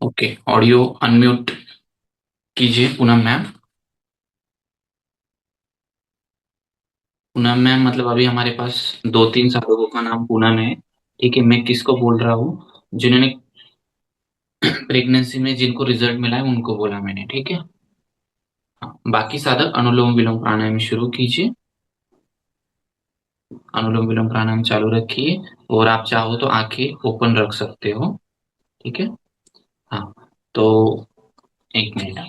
Okay, audio unmute कीजिए Poonam ma'am. Poonam ma'am, मतलब अभी हमारे पास दो तीन साधकों का नाम पूनम है। ठीक है, मैं किसको बोल रहा हूँ? जिन्होंने प्रेगनेंसी में जिनको रिजल्ट मिला है उनको बोला मैंने। ठीक है। हाँ, बाकी साधक अनुलोम विलोम प्राणायाम शुरू कीजिए। अनुलोम विलोम प्राणायाम चालू रखिए। और आप चाहो तो आंखें ओपन रख सकते हो। ठीक है। हाँ। तो एक मिनट।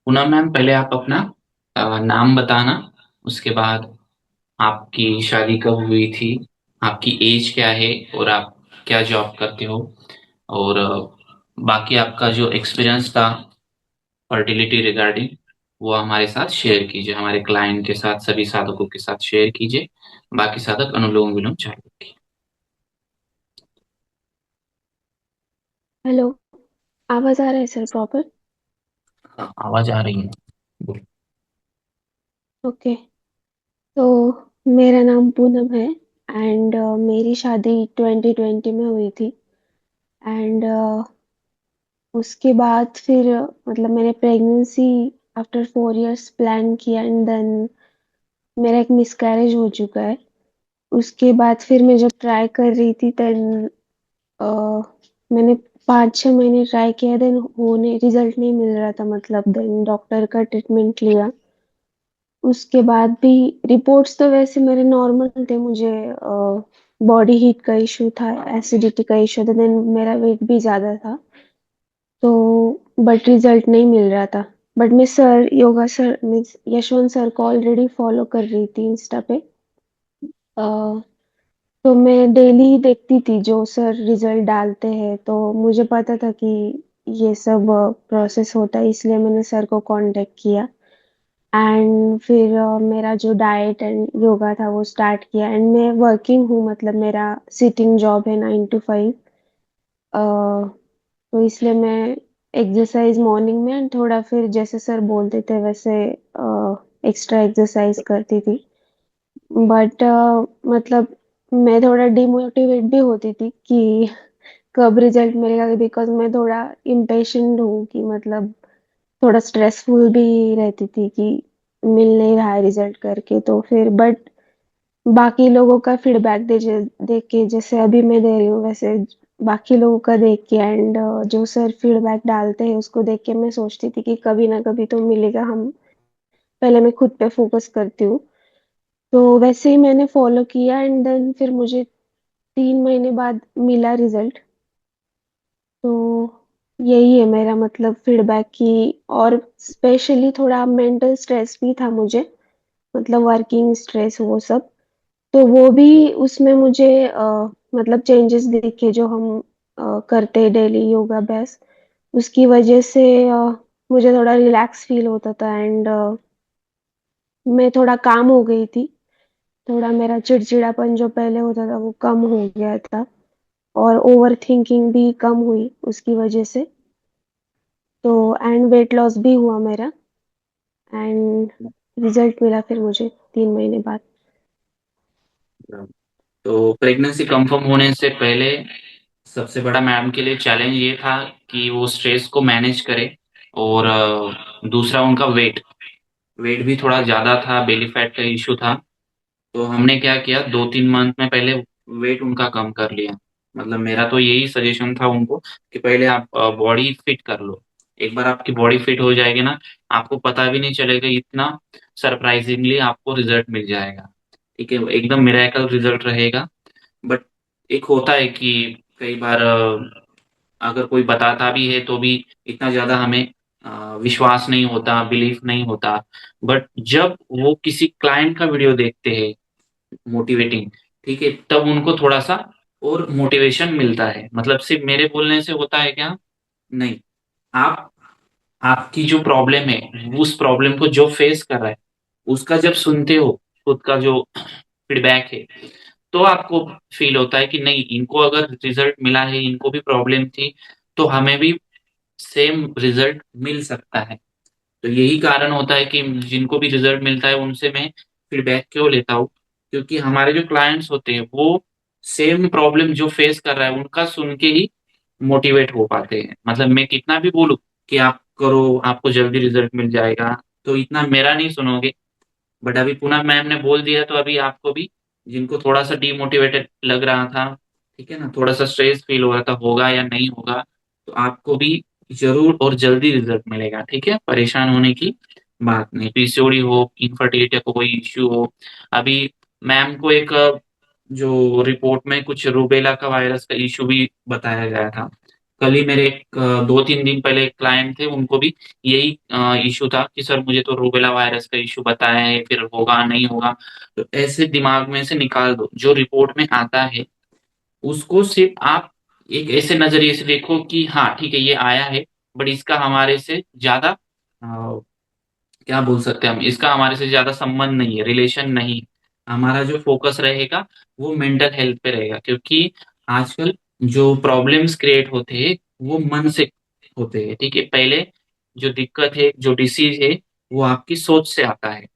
पूनम मैम, पहले आप अपना नाम बताना। उसके बाद आपकी शादी कब हुई थी, आपकी एज क्या है, और आप क्या जॉब करते हो, और बाकी आपका जो एक्सपीरियंस था फर्टिलिटी रिगार्डिंग, वो हमारे साथ शेयर कीजिए, हमारे क्लाइंट के साथ, सभी साधकों के साथ शेयर कीजिए। बाकी साधक अनुलोम विलोम चालू रखिए। हेलो। आवाज आ रहा है सर प्रॉपर? हाँ, आवाज आ रही है। बोलो। ओके। तो मेरा नाम पूनम है एंड मेरी शादी 2020 में हुई थी। एंड उसके बाद फिर मतलब मैंने प्रेगनेंसी आफ्टर 4 इयर्स प्लान किया एंड देन मेरा एक मिसकैरेज हो चुका है। उसके बाद फिर मैं जब ट्राई कर रही थी देन मैंने 5-6 महीने ट्राई किया देन होने रिजल्ट नहीं मिल रहा था, मतलब देन डॉक्टर का ट्रीटमेंट लिया। उसके बाद भी रिपोर्ट्स तो वैसे मेरे नॉर्मल थे। मुझे बॉडी हीट का इशू था, एसिडिटी का इशू था, देन मेरा वेट भी ज्यादा था। तो बट रिजल्ट नहीं मिल रहा था। बट मैं sir yoga sir means Yashwant sir को ऑलरेडी फॉलो कर रही थी इंस्टा पे। अ, तो मैं डेली ही देखती थी जो सर रिजल्ट डालते हैं, तो मुझे पता था कि ये सब प्रोसेस होता है, इसलिए मैंने सर को कांटेक्ट किया। एंड फिर मेरा जो डाइट एंड योगा था वो स्टार्ट किया एंड मैं वर्किंग हूँ, मतलब मेरा सिटिंग जॉब है 9 to 5। तो इसलिए मैं एक्सरसाइज मॉर्निंग में and थोड़ा फिर जैसे सर बोलते थे वैसे एक्स्ट्रा एक्सरसाइज करती थी। बट मतलब मैं थोड़ा डिमोटिवेट भी होती थी कि कब रिजल्ट मिलेगा, बिकॉज मैं थोड़ा इम्पेशेंट हूँ कि मतलब थोड़ा स्ट्रेसफुल भी रहती थी कि मिल नहीं रहा है रिजल्ट करके। तो फिर बट बाकी लोगों का फीडबैक देख के जैसे अभी मैं दे रही हूँ वैसे बाकी लोगों का देख के एंड जो सर फीडबैक डालते हैं उसको देख के मैं सोचती थी कि कभी ना कभी तो मिलेगा। हम पहले मैं खुद पे फोकस करती हूँ। तो वैसे ही मैंने फॉलो किया एंड देन फिर मुझे 3 महीने बाद मिला रिजल्ट। तो यही है मेरा मतलब फीडबैक की। और स्पेशली थोड़ा मेंटल स्ट्रेस भी था मुझे, मतलब वर्किंग स्ट्रेस वो सब। तो वो भी उसमें मुझे मतलब चेंजेस दिखे जो हम करते हैं डेली योगा अभ्यास। उसकी वजह से मुझे थोड़ा रिलैक्स फील होता था एंड मैं थोड़ा काम हो गई थी। थोड़ा मेरा चिड़चिड़ापन जो पहले होता था वो कम हो गया था और ओवर थिंकिंग भी कम हुई उसकी वजह से। तो एंड वेट लॉस भी हुआ मेरा एंड रिजल्ट मिला फिर मुझे 3 महीने बाद। तो प्रेगनेंसी कंफर्म होने से पहले सबसे बड़ा मैम के लिए चैलेंज ये था कि वो स्ट्रेस को मैनेज करे। और दूसरा उनका वेट वेट भी थोड़ा ज्यादा था, बेली फैट का इशू था। तो हमने क्या किया, 2-3 मंथ में पहले वेट उनका कम कर लिया। मतलब मेरा तो यही सजेशन था उनको कि पहले आप बॉडी फिट कर लो। एक बार आपकी बॉडी फिट हो जाएगी ना, आपको पता भी नहीं चलेगा, इतना सरप्राइजिंगली आपको रिजल्ट मिल जाएगा। ठीक है, एकदम मिरेकल रिजल्ट रहेगा। बट एक होता है कि कई बार अगर कोई बताता भी है तो भी इतना ज्यादा हमें विश्वास नहीं होता, बिलीफ नहीं होता। बट जब वो किसी क्लाइंट का वीडियो देखते हैं मोटिवेटिंग, ठीक है, तब उनको थोड़ा सा और मोटिवेशन मिलता है। मतलब सिर्फ मेरे बोलने से होता है क्या? नहीं। आप आपकी जो प्रॉब्लम है, उस प्रॉब्लम को जो फेस कर रहा है, उसका जब सुनते हो, खुद का जो फीडबैक है, तो आपको फील होता है कि नहीं, इनको अगर रिजल्ट मिला है, इनको भी प्रॉब्लम थी, तो हमें भी सेम रिजल्ट मिल सकता है। तो यही कारण होता है कि जिनको भी रिजल्ट मिलता है उनसे मैं फीडबैक क्यों लेता हूँ, क्योंकि हमारे जो क्लाइंट्स होते हैं वो सेम प्रॉब्लम जो फेस कर रहा है उनका सुन के ही मोटिवेट हो पाते हैं। मतलब मैं कितना भी बोलूं कि आप करो, आपको जल्दी रिजल्ट मिल जाएगा, तो इतना मेरा नहीं सुनोगे। बट अभी पुनः मैम ने बोल दिया, तो अभी आपको भी, जिनको थोड़ा सा डीमोटिवेटेड लग रहा था, ठीक है ना, थोड़ा सा स्ट्रेस फील हो रहा था होगा या नहीं होगा, तो आपको भी जरूर और जल्दी रिजल्ट मिलेगा। ठीक है, परेशान होने की बात नहीं। पीसीओडी हो, इनफर्टिलिटी का कोई इश्यू हो, अभी मैम को एक जो रिपोर्ट में कुछ रूबेला का वायरस का इश्यू भी बताया गया था। कल ही मेरे एक 2-3 दिन पहले एक क्लाइंट थे, उनको भी यही इशू था कि सर मुझे तो रूबेला वायरस का इशू बताया है, फिर होगा नहीं होगा। तो ऐसे दिमाग में से निकाल दो, जो रिपोर्ट में आता है उसको सिर्फ आप एक ऐसे नजरिए से देखो कि हाँ ठीक है ये आया है, बट इसका हमारे से ज्यादा क्या बोल सकते हैं हम, इसका हमारे से ज्यादा संबंध नहीं है, रिलेशन नहीं। हमारा जो फोकस रहेगा वो मेंटल हेल्थ पे रहेगा, क्योंकि आजकल जो प्रॉब्लम्स क्रिएट होते हैं वो मन से होते हैं। ठीक है, पहले जो दिक्कत है, जो डिसीज है, वो आपकी सोच से आता है,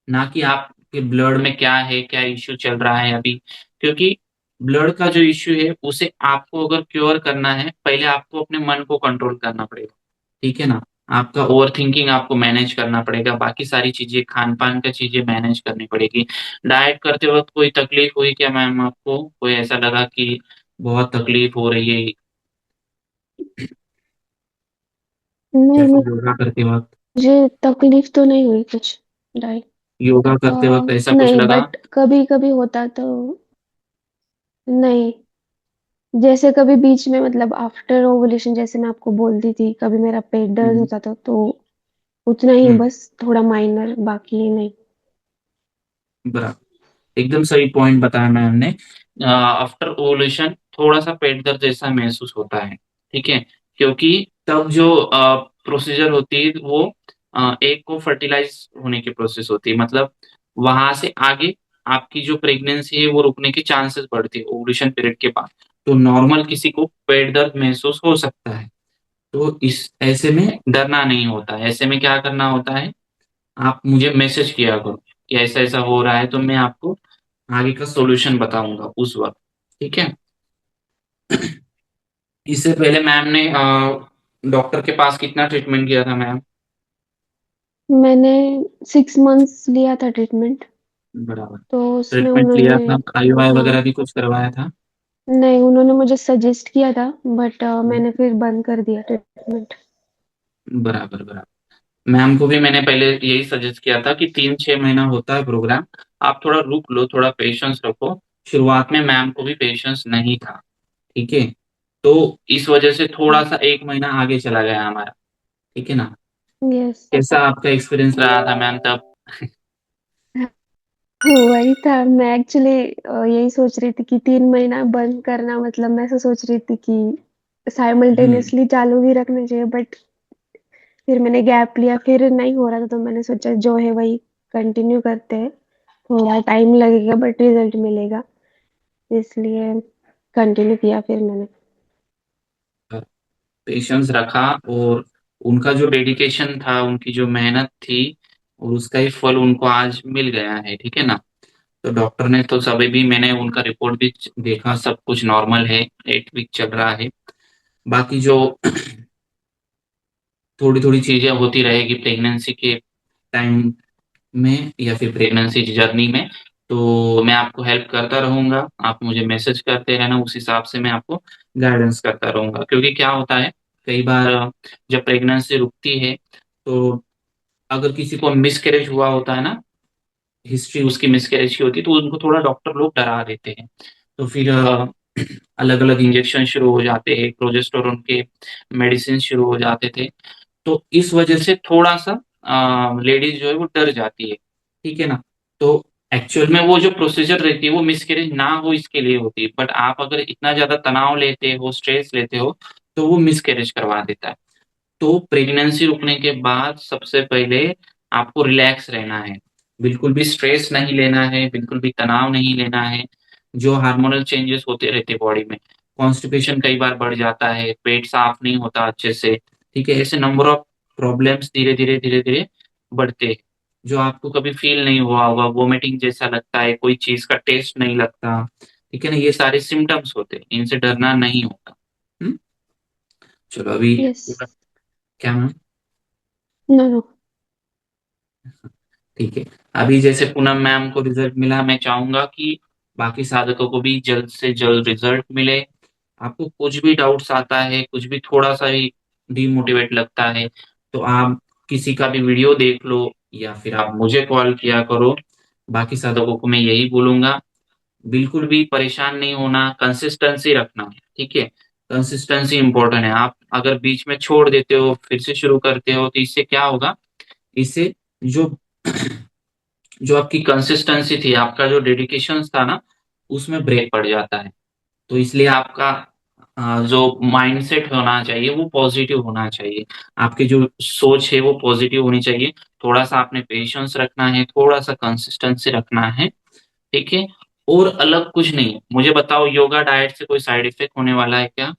ना कि आपके ब्लड में क्या है, क्या इश्यू चल रहा है अभी। क्योंकि ब्लड का जो इश्यू है उसे आपको अगर क्योर करना है, पहले आपको अपने मन को कंट्रोल करना पड़ेगा। ठीक है ना, आपका ओवर थिंकिंग आपको मैनेज करना पड़ेगा, बाकी सारी चीजें, खान पान का चीजें मैनेज करनी पड़ेगी। डाइट करते वक्त कोई तकलीफ हुई क्या मैम आपको? कोई ऐसा लगा कि बहुत तकलीफ हो रही है नहीं या नहीं, फिर योगा करते वक्त? मुझे तकलीफ तो नहीं हुई कुछ। डाइट योगा करते वक्त ऐसा कुछ नहीं, लगा? बट कभी कभी होता तो। नहीं, जैसे कभी बीच में मतलब आफ्टर ओवुलेशन, जैसे मैं आपको बोलती थी, कभी मेरा पेट दर्द हम्म। होता था तो उतना ही, हम्म। बस थोड़ा माइनर, बाकी नहीं। बराबर, एकदम सही पॉइंट बताया मैम ने। आफ्टर ओवुलेशन थोड़ा सा पेट दर्द जैसा महसूस होता है। ठीक है, क्योंकि तब जो प्रोसीजर होती है वो एग को फर्टिलाइज होने की प्रोसेस होती है। मतलब वहां से आगे आपकी जो प्रेगनेंसी है वो रुकने के चांसेस बढ़ते हैं ओवुलेशन पीरियड के बाद। तो नॉर्मल किसी को पेट दर्द महसूस हो सकता है, तो इस ऐसे में डरना नहीं होता है। ऐसे में क्या करना होता है, आप मुझे मैसेज किया करो कि ऐसा ऐसा हो रहा है, तो मैं आपको आगे का सॉल्यूशन बताऊंगा उस वक्त। ठीक है, इससे पहले मैम ने डॉक्टर के पास कितना ट्रीटमेंट किया था मैम? मैंने 6 मंथ्स लिया था ट्रीटमेंट। बराबर, तो उसमें ट्रीटमेंट लिया उन्होंने, था, आईयूआई हाँ, वगैरह भी कुछ करवाया था? नहीं, उन्होंने मुझे सजेस्ट किया था, बट हम्म। मैंने फिर बंद कर दिया ट्रीटमेंट। बराबर बराबर, मैम को भी मैंने पहले यही सजेस्ट किया था कि 3-6 महीना होता है प्रोग्राम, आप थोड़ा रुक लो, थोड़ा पेशेंस रखो। शुरुआत में मैम को भी पेशेंस नहीं था। ठीक है, तो इस वजह से थोड़ा सा 1 महीना आगे चला गया हमारा। ठीक है ना? यस। कैसा आपका एक्सपीरियंस रहा था मैम तब? वही था, मैं एक्चुअली यही सोच रही थी कि 3 महीना बंद करना, मतलब मैं ऐसा सोच रही थी कि हम्म। साइमल्टेनियसली चालू भी रखना चाहिए, बट फिर मैंने गैप लिया, फिर नहीं हो रहा था, तो मैंने सोचा जो है वही कंटिन्यू करते हैं। थोड़ा टाइम लगेगा बट रिजल्ट मिलेगा, इसलिए कंटिन्यू किया फिर मैंने। पेशेंस रखा, और उनका जो डेडिकेशन था, उनकी जो मेहनत थी, और उसका ही फल उनको आज मिल गया है। ठीक है ना? तो डॉक्टर ने तो सभी भी, मैंने उनका रिपोर्ट भी देखा, सब कुछ नॉर्मल है, 8 वीक चल रहा है। बाकी जो थोड़ी थोड़ी चीजें होती रहेगी प्रेगनेंसी के टाइम में या फिर प्रेगनेंसी जर्नी में, तो मैं आपको हेल्प करता रहूंगा। आप मुझे मैसेज करते रहना, उस हिसाब से मैं आपको गाइडेंस करता रहूंगा। क्योंकि क्या होता है, कई बार जब प्रेगनेंसी रुकती है, तो अगर किसी को मिसकैरेज हुआ होता है ना, हिस्ट्री उसकी मिसकैरेज की होती है, तो उनको थोड़ा डॉक्टर लोग डरा देते हैं। तो फिर अलग अलग इंजेक्शन शुरू हो जाते हैं, प्रोजेस्टेरोन के मेडिसिन शुरू हो जाते थे। तो इस वजह से थोड़ा सा लेडीज जो है वो डर जाती है। ठीक है ना? तो एक्चुअल में वो जो प्रोसीजर रहती है वो मिसकैरेज ना हो इसके लिए होती है, बट आप अगर इतना ज्यादा तनाव लेते हो, स्ट्रेस लेते हो, तो वो मिसकैरेज करवा देता है। तो प्रेगनेंसी रुकने के बाद सबसे पहले आपको रिलैक्स रहना है, बिल्कुल भी स्ट्रेस नहीं लेना है, बिल्कुल भी तनाव नहीं लेना है। जो हार्मोनल चेंजेस होते रहते बॉडी में, कॉन्स्टिपेशन कई बार बढ़ जाता है, पेट साफ नहीं होता अच्छे से। ठीक है, ऐसे नंबर ऑफ प्रॉब्लम्स धीरे धीरे धीरे धीरे बढ़ते हैं, जो आपको कभी फील नहीं हुआ होगा। वोमिटिंग जैसा लगता है, कोई चीज का टेस्ट नहीं लगता, ठीक है ना, ये सारे सिम्टम्स होते हैं, इनसे डरना नहीं होता। हम्म। चलो अभी यस। क्या मैम? No no. ठीक है। अभी जैसे पूनम मैम को रिजल्ट मिला, मैं चाहूंगा कि बाकी साधकों को भी जल्द से जल्द रिजल्ट मिले। आपको कुछ भी डाउट्स आता है, कुछ भी थोड़ा सा भी डिमोटिवेट लगता है, तो आप किसी का भी वीडियो देख लो या फिर आप मुझे कॉल किया करो। बाकी साधकों को मैं यही बोलूंगा, बिल्कुल भी परेशान नहीं होना, कंसिस्टेंसी रखना। ठीक है, कंसिस्टेंसी इंपॉर्टेंट है। आप अगर बीच में छोड़ देते हो फिर से शुरू करते हो तो इससे क्या होगा, इससे जो जो आपकी कंसिस्टेंसी थी, आपका जो डेडिकेशन था ना, उसमें ब्रेक पड़ जाता है। तो इसलिए आपका जो माइंडसेट होना चाहिए वो पॉजिटिव होना चाहिए। आपकी जो सोच है वो पॉजिटिव होनी चाहिए। थोड़ा सा आपने पेशेंस रखना है, थोड़ा सा कंसिस्टेंसी रखना है। ठीक है। और अलग कुछ नहीं है। मुझे बताओ, योगा डाइट से कोई साइड इफेक्ट होने वाला है क्या?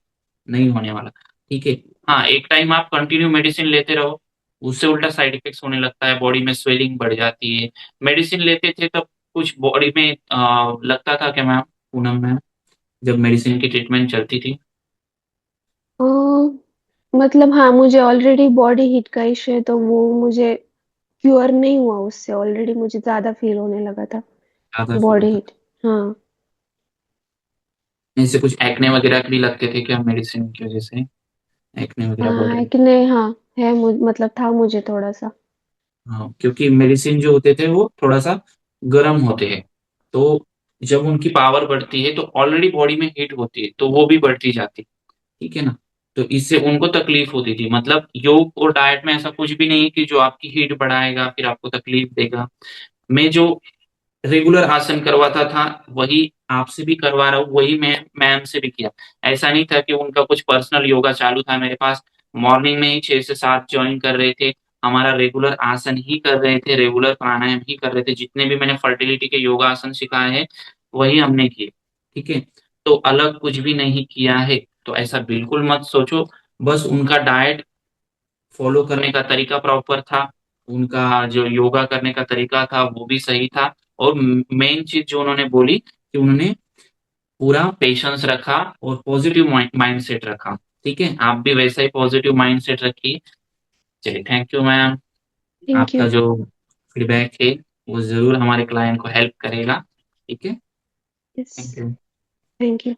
नहीं होने वाला। ठीक है। हाँ, एक टाइम आप कंटिन्यू मेडिसिन लेते रहो, उससे उल्टा साइड इफेक्ट्स होने लगता है, बॉडी में स्वेलिंग बढ़ जाती है। मेडिसिन लेते थे तब कुछ बॉडी में लगता था क्या मैम, पूनम मैम, जब मेडिसिन की ट्रीटमेंट चलती थी? मतलब हाँ, मुझे ऑलरेडी बॉडी हीट का इश्यू है, तो वो मुझे क्योर नहीं हुआ उससे। ऑलरेडी मुझे ज्यादा फील होने लगा था ज्यादा फील बॉडी होता हीट। हाँ। था? इससे कुछ एक्ने वगैरह भी लगते थे क्या मेडिसिन की वजह से? एक्ने वगैरह बढ़ हाँ, रहे? एक ने हाँ है, मतलब था मुझे थोड़ा सा। हाँ, क्योंकि मेडिसिन जो होते थे वो थोड़ा सा गर्म होते हैं, तो जब उनकी पावर बढ़ती है तो ऑलरेडी बॉडी में हीट होती है तो वो भी बढ़ती जाती है। ठीक है ना। तो इससे उनको तकलीफ होती थी। मतलब योग और डाइट में ऐसा कुछ भी नहीं है कि जो आपकी हीट बढ़ाएगा फिर आपको तकलीफ देगा। मैं जो रेगुलर आसन करवाता था वही आपसे भी करवा रहा हूँ, वही मैं मैम से भी किया। ऐसा नहीं था कि उनका कुछ पर्सनल योगा चालू था मेरे पास। मॉर्निंग में ही 6 से 7 ज्वाइन कर रहे थे, हमारा रेगुलर आसन ही कर रहे थे, रेगुलर प्राणायाम ही कर रहे थे। जितने भी मैंने फर्टिलिटी के योगा आसन सिखाए हैं वही हमने किए। ठीक है। तो अलग कुछ भी नहीं किया है। तो ऐसा बिल्कुल मत सोचो। बस उनका डाइट फॉलो करने का तरीका प्रॉपर था, उनका जो योगा करने का तरीका था वो भी सही था। और मेन चीज जो उन्होंने बोली कि उन्होंने पूरा पेशेंस रखा और पॉजिटिव माइंड सेट रखा। ठीक है, आप भी वैसा ही पॉजिटिव माइंड सेट रखिए। चलिए, थैंक यू मैम। थैंक आपका यू। जो फीडबैक है वो जरूर हमारे क्लाइंट को हेल्प करेगा। ठीक है। Yes. Thank you. Thank you.